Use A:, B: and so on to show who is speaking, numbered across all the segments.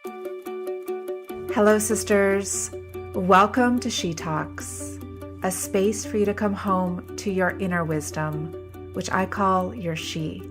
A: Hello, sisters. Welcome to She Talks, a space for you to come home to your inner wisdom, which I call your she.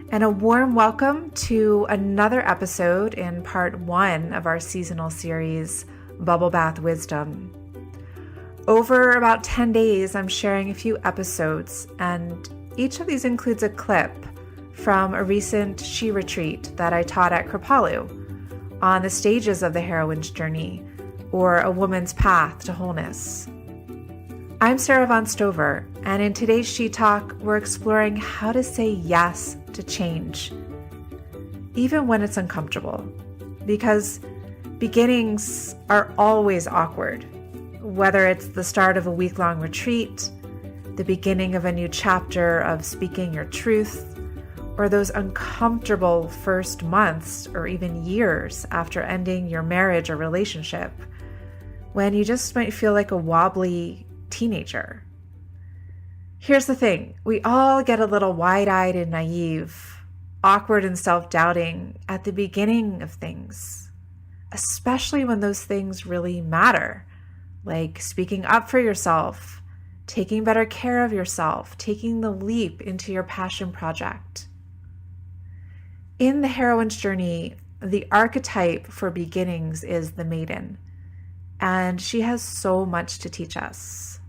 A: And a warm welcome to another episode in part 1 of our seasonal series, Bubble Bath Wisdom. Over about 10 days, I'm sharing a few episodes, and each of these includes a clip from a recent She retreat that I taught at Kripalu on the stages of the heroine's journey, or a woman's path to wholeness. I'm Sara Avant Stover, and in today's She Talk, we're exploring how to say yes to change, even when it's uncomfortable, because beginnings are always awkward, whether it's the start of a week-long retreat, the beginning of a new chapter of speaking your truth, or those uncomfortable first months or even years after ending your marriage or relationship, when you just might feel like a wobbly teenager. Here's the thing, we all get a little wide-eyed and naive, awkward and self-doubting at the beginning of things, especially when those things really matter, like speaking up for yourself, taking better care of yourself, taking the leap into your passion project. In the heroine's journey, the archetype for beginnings is the maiden, and she has so much to teach us.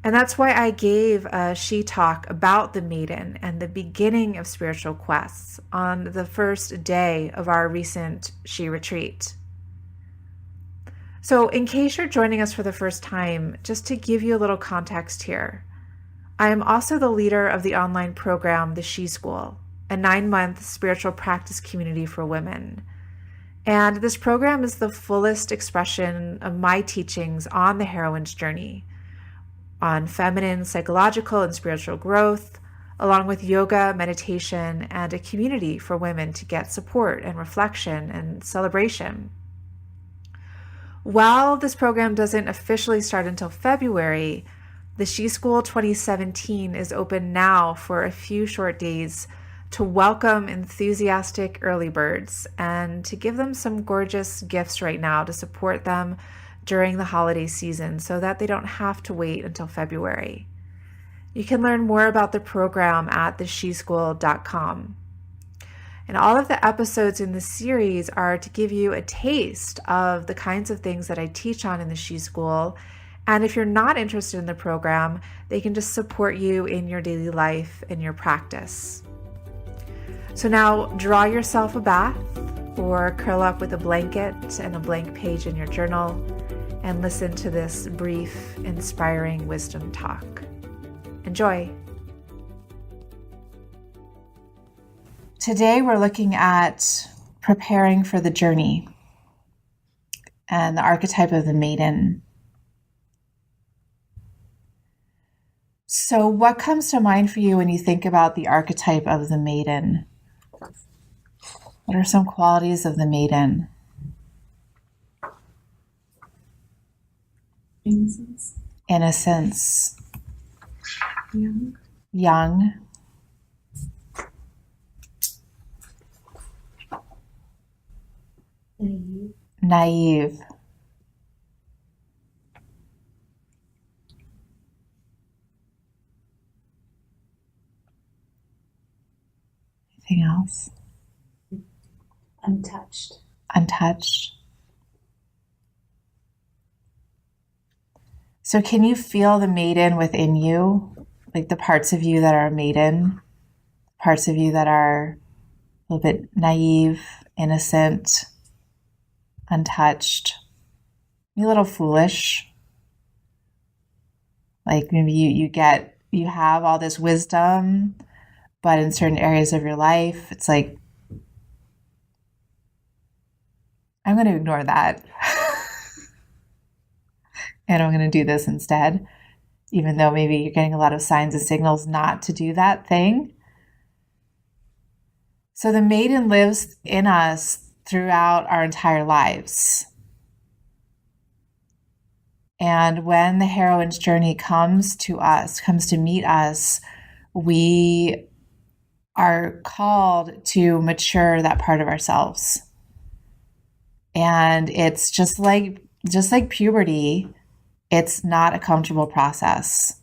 A: And that's why I gave a She Talk about the maiden and the beginning of spiritual quests on the first day of our recent She retreat. So in case you're joining us for the first time, just to give you a little context here, I am also the leader of the online program, The She School, a 9-month spiritual practice community for women. And this program is the fullest expression of my teachings on the heroine's journey, on feminine, psychological, and spiritual growth, along with yoga, meditation, and a community for women to get support and reflection and celebration. While this program doesn't officially start until February, the She School 2017 is open now for a few short days to welcome enthusiastic early birds and to give them some gorgeous gifts right now to support them during the holiday season so that they don't have to wait until February. You can learn more about the program at thesheschool.com. And all of the episodes in this series are to give you a taste of the kinds of things that I teach on in the She School. And if you're not interested in the program, they can just support you in your daily life and your practice. So now draw yourself a bath or curl up with a blanket and a blank page in your journal and listen to this brief, inspiring wisdom talk. Enjoy. Today we're looking at preparing for the journey and the archetype of the maiden. So what comes to mind for you when you think about the archetype of the maiden? What are some qualities of the maiden?
B: Innocence.
A: Innocence.
B: Young.
A: Young.
B: Naive.
A: Naive. Anything else?
B: Untouched.
A: Untouched. So can you feel the maiden within you? Like the parts of you that are maiden, parts of you that are a little bit naive, innocent, untouched, maybe a little foolish. Like maybe you have all this wisdom, but in certain areas of your life, it's like, I'm going to ignore that. And I'm going to do this instead, even though maybe you're getting a lot of signs and signals not to do that thing. So the maiden lives in us throughout our entire lives. And when the heroine's journey comes to meet us, we are called to mature that part of ourselves. And it's just like puberty, it's not a comfortable process,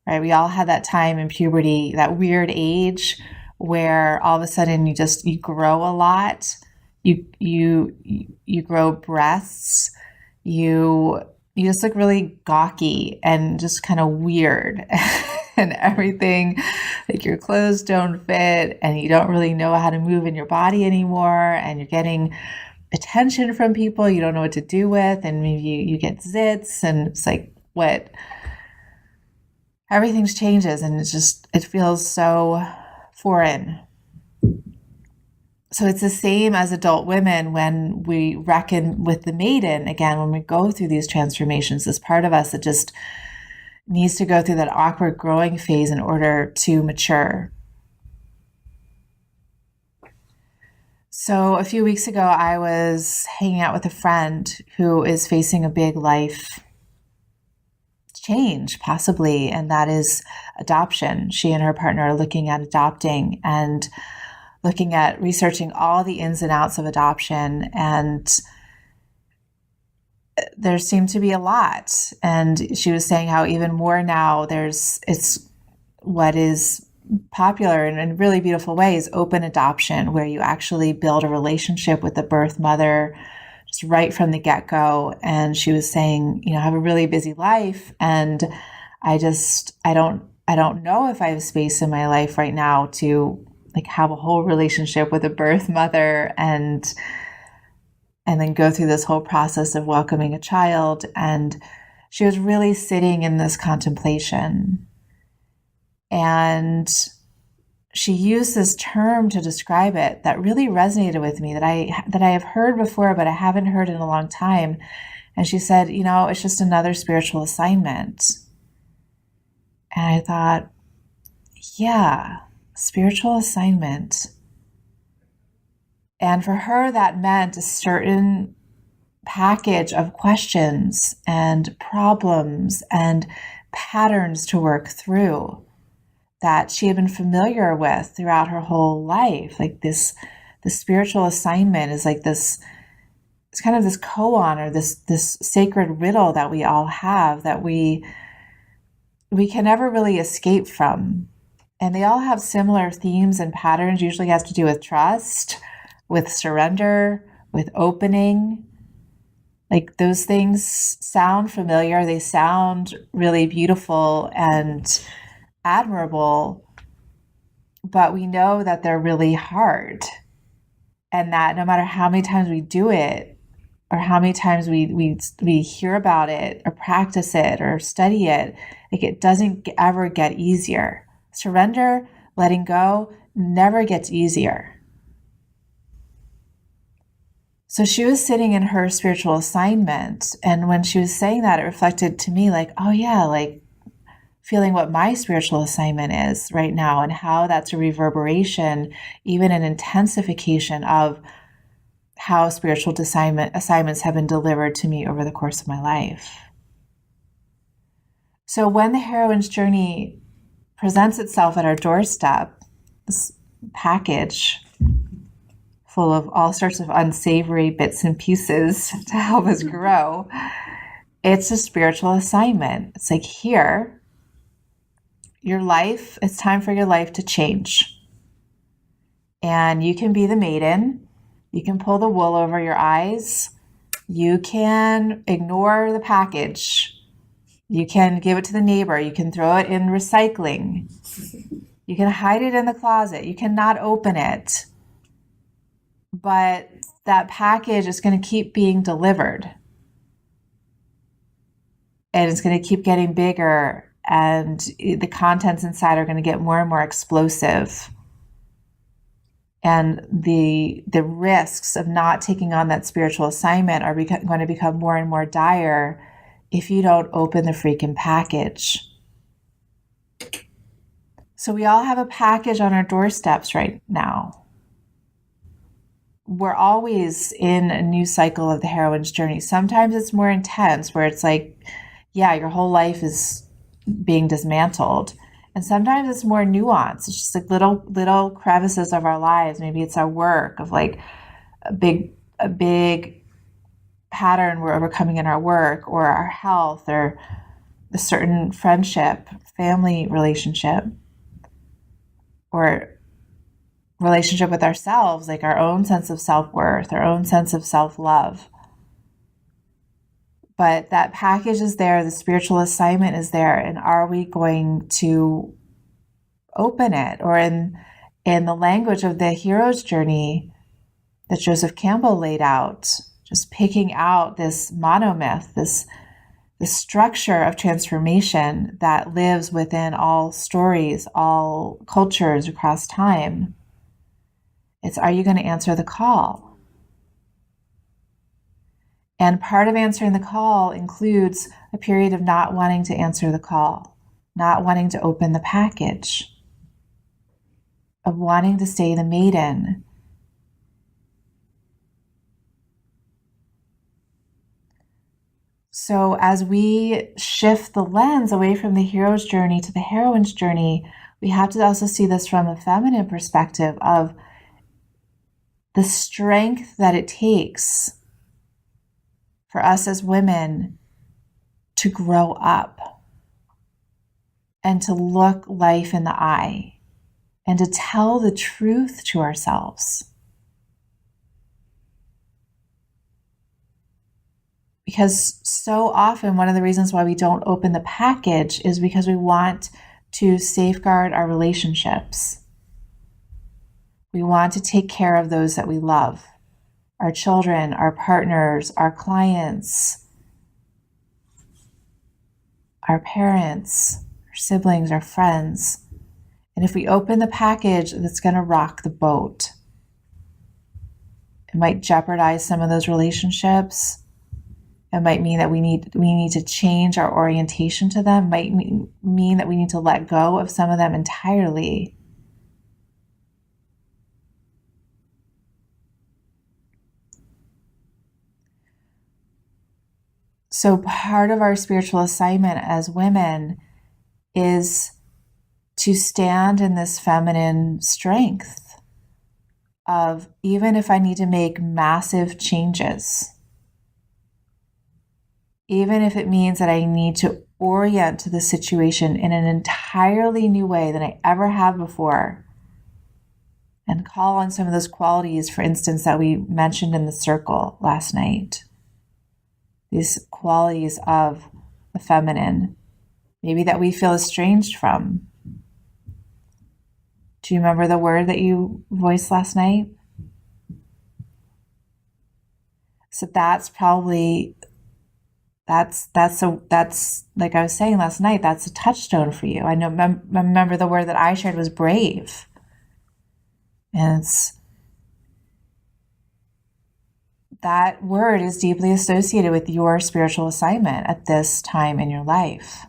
A: right? We all had that time in puberty, that weird age where all of a sudden you grow a lot. You grow breasts. You just look really gawky and just kind of weird. And everything, like your clothes don't fit and you don't really know how to move in your body anymore, and you're getting attention from people you don't know what to do with, and maybe you get zits, and it's like, what? Everything changes, and it feels so foreign. So it's the same as adult women when we reckon with the maiden, again, when we go through these transformations, this part of us that just needs to go through that awkward growing phase in order to mature. So a few weeks ago, I was hanging out with a friend who is facing a big life change, possibly, and that is adoption. She and her partner are looking at adopting and looking at researching all the ins and outs of adoption, and there seemed to be a lot. And she was saying how even more now it's what is popular in really beautiful ways, open adoption, where you actually build a relationship with the birth mother just right from the get-go. And she was saying, I have a really busy life, and I don't know if I have space in my life right now to like have a whole relationship with a birth mother and then go through this whole process of welcoming a child. And she was really sitting in this contemplation. And she used this term to describe it that really resonated with me, that I have heard before, but I haven't heard in a long time. And she said, it's just another spiritual assignment. And I thought, yeah, spiritual assignment. And for her, that meant a certain package of questions and problems and patterns to work through that she had been familiar with throughout her whole life. Like the spiritual assignment is like this, it's kind of this koan, or this sacred riddle that we all have that we can never really escape from. And they all have similar themes and patterns, usually has to do with trust, with surrender, with opening. Like those things sound familiar. They sound really beautiful and admirable, but we know that they're really hard. And that no matter how many times we do it, or how many times we hear about it or practice it or study it, like it doesn't ever get easier. Surrender, letting go, never gets easier. So she was sitting in her spiritual assignment. And when she was saying that, it reflected to me like, oh yeah, like feeling what my spiritual assignment is right now, and how that's a reverberation, even an intensification of how spiritual assignments have been delivered to me over the course of my life. So when the heroine's journey presents itself at our doorstep, this package full of all sorts of unsavory bits and pieces to help us grow, it's a spiritual assignment. It's like, here, your life, it's time for your life to change. And you can be the maiden. You can pull the wool over your eyes. You can ignore the package. You can give it to the neighbor. You can throw it in recycling. You can hide it in the closet. You cannot open it. But that package is going to keep being delivered. And it's going to keep getting bigger. And the contents inside are going to get more and more explosive. And the risks of not taking on that spiritual assignment are going to become more and more dire if you don't open the freaking package. So we all have a package on our doorsteps right now. We're always in a new cycle of the heroine's journey. Sometimes it's more intense, where it's like, yeah, your whole life is being dismantled. And sometimes it's more nuanced. It's just like little crevices of our lives. Maybe it's our work, of like a big pattern we're overcoming in our work or our health or a certain friendship, family relationship, or relationship with ourselves, like our own sense of self-worth, our own sense of self-love. But that package is there, the spiritual assignment is there, and are we going to open it? Or in the language of the hero's journey that Joseph Campbell laid out, just picking out this monomyth, this structure of transformation that lives within all stories, all cultures across time. It's, are you going to answer the call? And part of answering the call includes a period of not wanting to answer the call, not wanting to open the package, of wanting to stay the maiden. So as we shift the lens away from the hero's journey to the heroine's journey, we have to also see this from a feminine perspective of the strength that it takes for us as women to grow up and to look life in the eye and to tell the truth to ourselves. Because so often one of the reasons why we don't open the package is because we want to safeguard our relationships. We want to take care of those that we love, our children, our partners, our clients, our parents, our siblings, our friends. And if we open the package, that's going to rock the boat. It might jeopardize some of those relationships. It might mean that we need to change our orientation to them. It might mean that we need to let go of some of them entirely. So part of our spiritual assignment as women is to stand in this feminine strength of, even if I need to make massive changes, even if it means that I need to orient the situation in an entirely new way than I ever have before, and call on some of those qualities, for instance, that we mentioned in the circle last night. These qualities of the feminine, maybe that we feel estranged from. Do you remember the word that you voiced last night? So that's probably, that's like I was saying last night, that's a touchstone for you. I know, remember the word that I shared was brave. And that word is deeply associated with your spiritual assignment at this time in your life.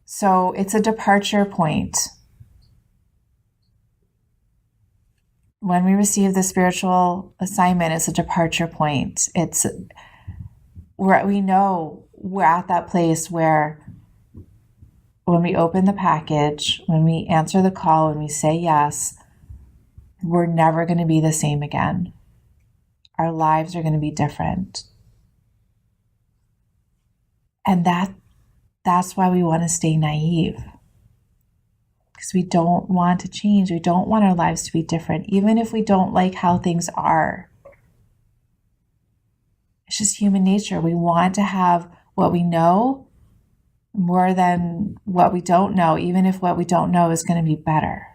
A: So it's a departure point. When we receive the spiritual assignment, it's a departure point. It's where we know we're at that place where when we open the package, when we answer the call, when we say yes, we're never going to be the same again. Our lives are going to be different. And that's why we want to stay naive. Because we don't want to change. We don't want our lives to be different, even if we don't like how things are. It's just human nature. We want to have what we know more than what we don't know, even if what we don't know is going to be better.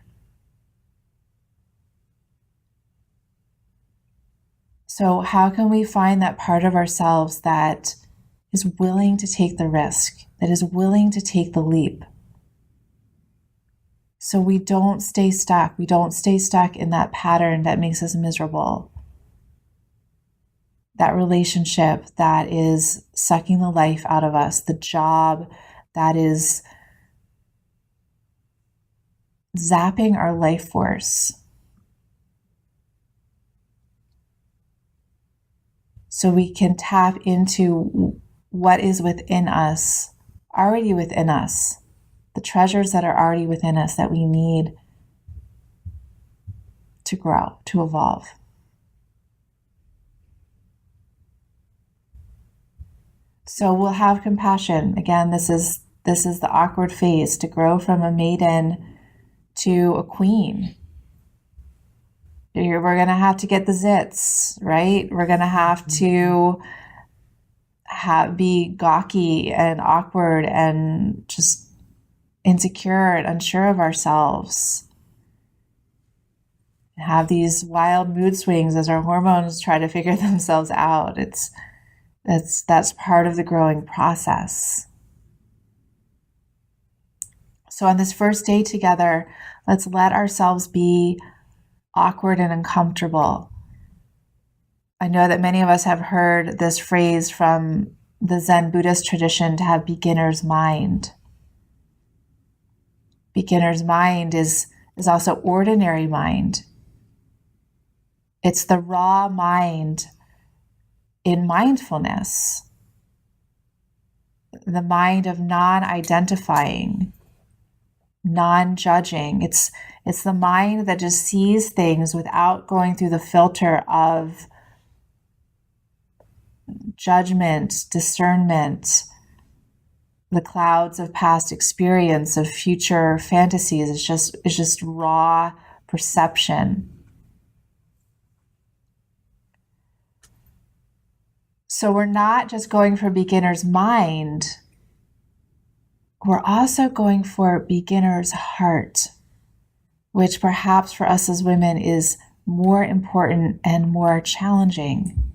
A: So how can we find that part of ourselves that is willing to take the risk, that is willing to take the leap? So we don't stay stuck. We don't stay stuck in that pattern that makes us miserable. That relationship that is sucking the life out of us, the job that is zapping our life force. So we can tap into what is within us, already within us, the treasures that are already within us that we need to grow, to evolve. So we'll have compassion. Again, this is the awkward phase to grow from a maiden to a queen. We're going to have to get the zits, right? We're going to have to be gawky and awkward and just insecure and unsure of ourselves. Have these wild mood swings as our hormones try to figure themselves out. That's part of the growing process. So on this first day together, let's let ourselves be awkward and uncomfortable. I know that many of us have heard this phrase from the Zen Buddhist tradition to have beginner's mind. Beginner's mind is also ordinary mind. It's the raw mind in mindfulness, the mind of non-identifying, non-judging. It's the mind that just sees things without going through the filter of judgment, discernment, the clouds of past experience, of future fantasies. It's just raw perception. So we're not just going for beginner's mind, we're also going for beginner's heart, which perhaps for us as women is more important and more challenging.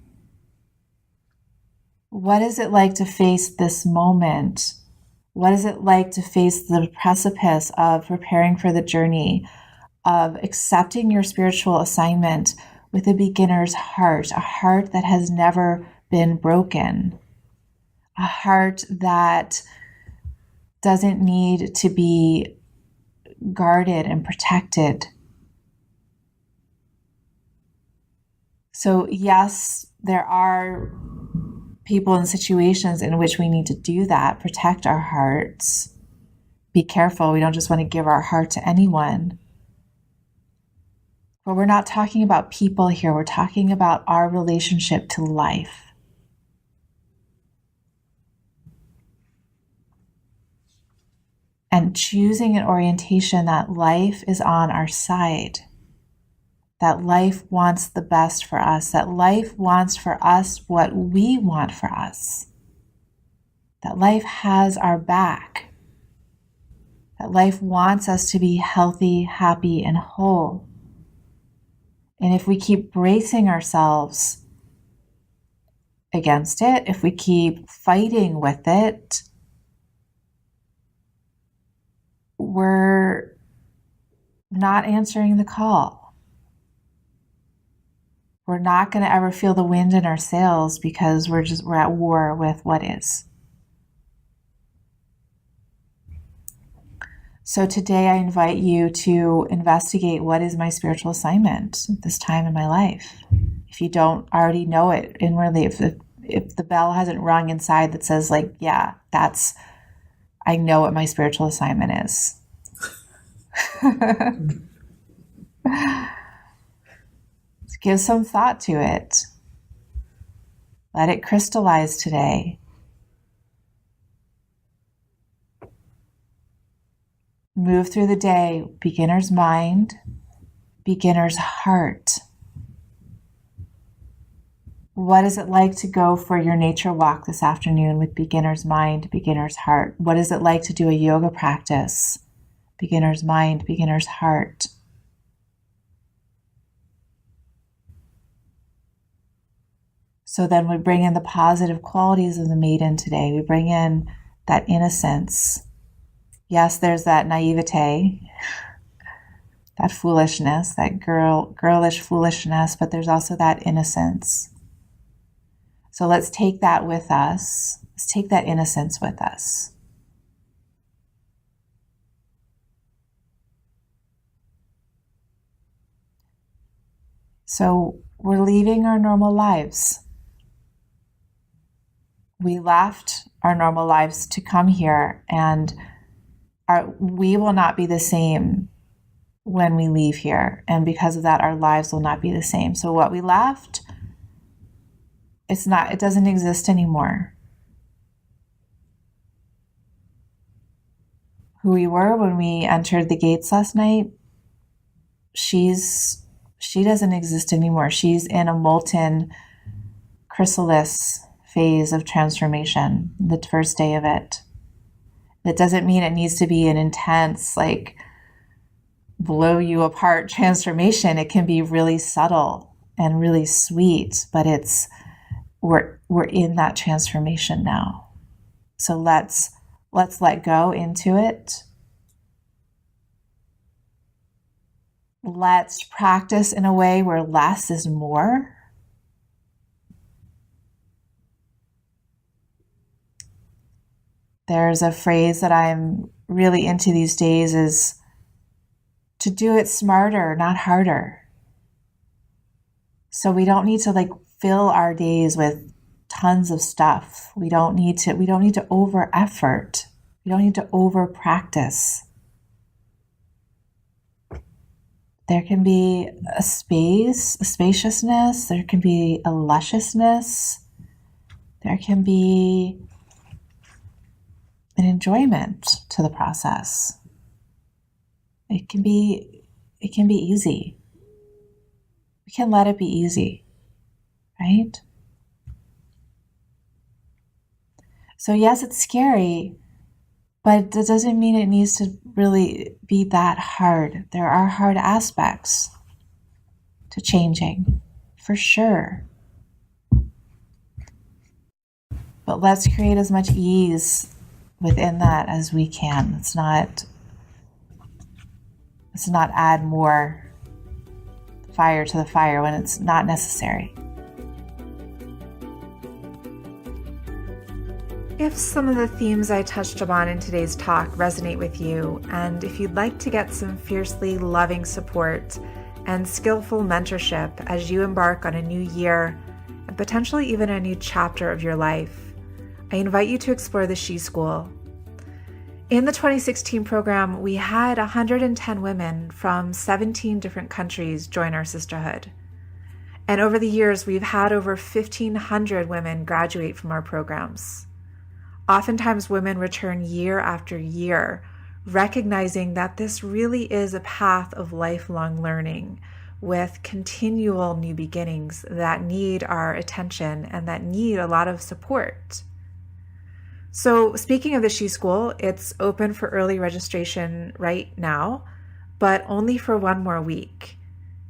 A: What is it like to face this moment? What is it like to face the precipice of preparing for the journey, of accepting your spiritual assignment with a beginner's heart, a heart that has never been broken, a heart that doesn't need to be guarded and protected? So yes, there are people and situations in which we need to do that, protect our hearts. Be careful, we don't just want to give our heart to anyone. But we're not talking about people here, we're talking about our relationship to life. And choosing an orientation that life is on our side, that life wants the best for us, that life wants for us what we want for us, that life has our back, that life wants us to be healthy, happy, and whole. And if we keep bracing ourselves against it, if we keep fighting with it, we're not answering the call. We're not going to ever feel the wind in our sails because we're at war with what is. So today I invite you to investigate, what is my spiritual assignment at this time in my life? If you don't already know it inwardly, if the bell hasn't rung inside that says yeah, I know what my spiritual assignment is. Give some thought to it. Let it crystallize today. Move through the day, beginner's mind, beginner's heart. What is it like to go for your nature walk this afternoon with beginner's mind, beginner's heart? What is it like to do a yoga practice? Beginner's mind, beginner's heart. So then we bring in the positive qualities of the maiden today. We bring in that innocence. Yes, there's that naivete, that foolishness, that girlish foolishness, but there's also that innocence. So let's take that with us. Let's take that innocence with us. So we're leaving our normal lives. We left our normal lives to come here, and we will not be the same when we leave here. And because of that, our lives will not be the same. So what we left, it doesn't exist anymore. who we were when we entered the gates last night, she doesn't exist anymore. She's in a molten chrysalis phase of transformation, the first day of it. That doesn't mean it needs to be an intense, like, blow you apart transformation. It can be really subtle and really sweet, but we're in that transformation now. So let's let go into it. Let's practice in a way where less is more. There's a phrase that I'm really into these days, is to do it smarter, not harder. So we don't need to fill our days with tons of stuff. We don't need to over effort. We don't need to over practice. There can be a spaciousness, there can be a lusciousness, there can be an enjoyment to the process. It can be easy. We can let it be easy, right? So yes, it's scary, but it doesn't mean it needs to really be that hard. There are hard aspects to changing, for sure. But let's create as much ease within that as we can. Let's not add more fire to the fire when it's not necessary. If some of the themes I touched upon in today's talk resonate with you, and if you'd like to get some fiercely loving support and skillful mentorship as you embark on a new year and potentially even a new chapter of your life, I invite you to explore the She School. In the 2016 program, we had 110 women from 17 different countries join our sisterhood. And over the years, we've had over 1,500 women graduate from our programs. Oftentimes, women return year after year, recognizing that this really is a path of lifelong learning with continual new beginnings that need our attention and that need a lot of support. So speaking of the She School, it's open for early registration right now, but only for one more week.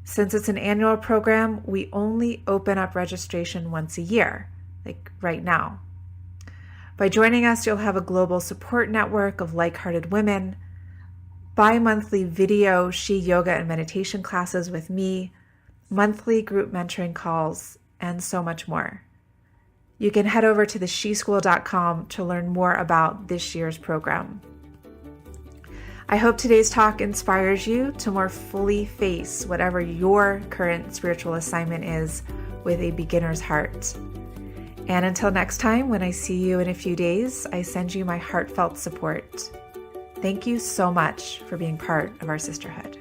A: Since it's an annual program, we only open up registration once a year, like right now. By joining us, you'll have a global support network of like-hearted women, bi-monthly video She yoga and meditation classes with me, monthly group mentoring calls, and so much more. You can head over to thesheschool.com to learn more about this year's program. I hope today's talk inspires you to more fully face whatever your current spiritual assignment is with a beginner's heart. And until next time, when I see you in a few days, I send you my heartfelt support. Thank you so much for being part of our sisterhood.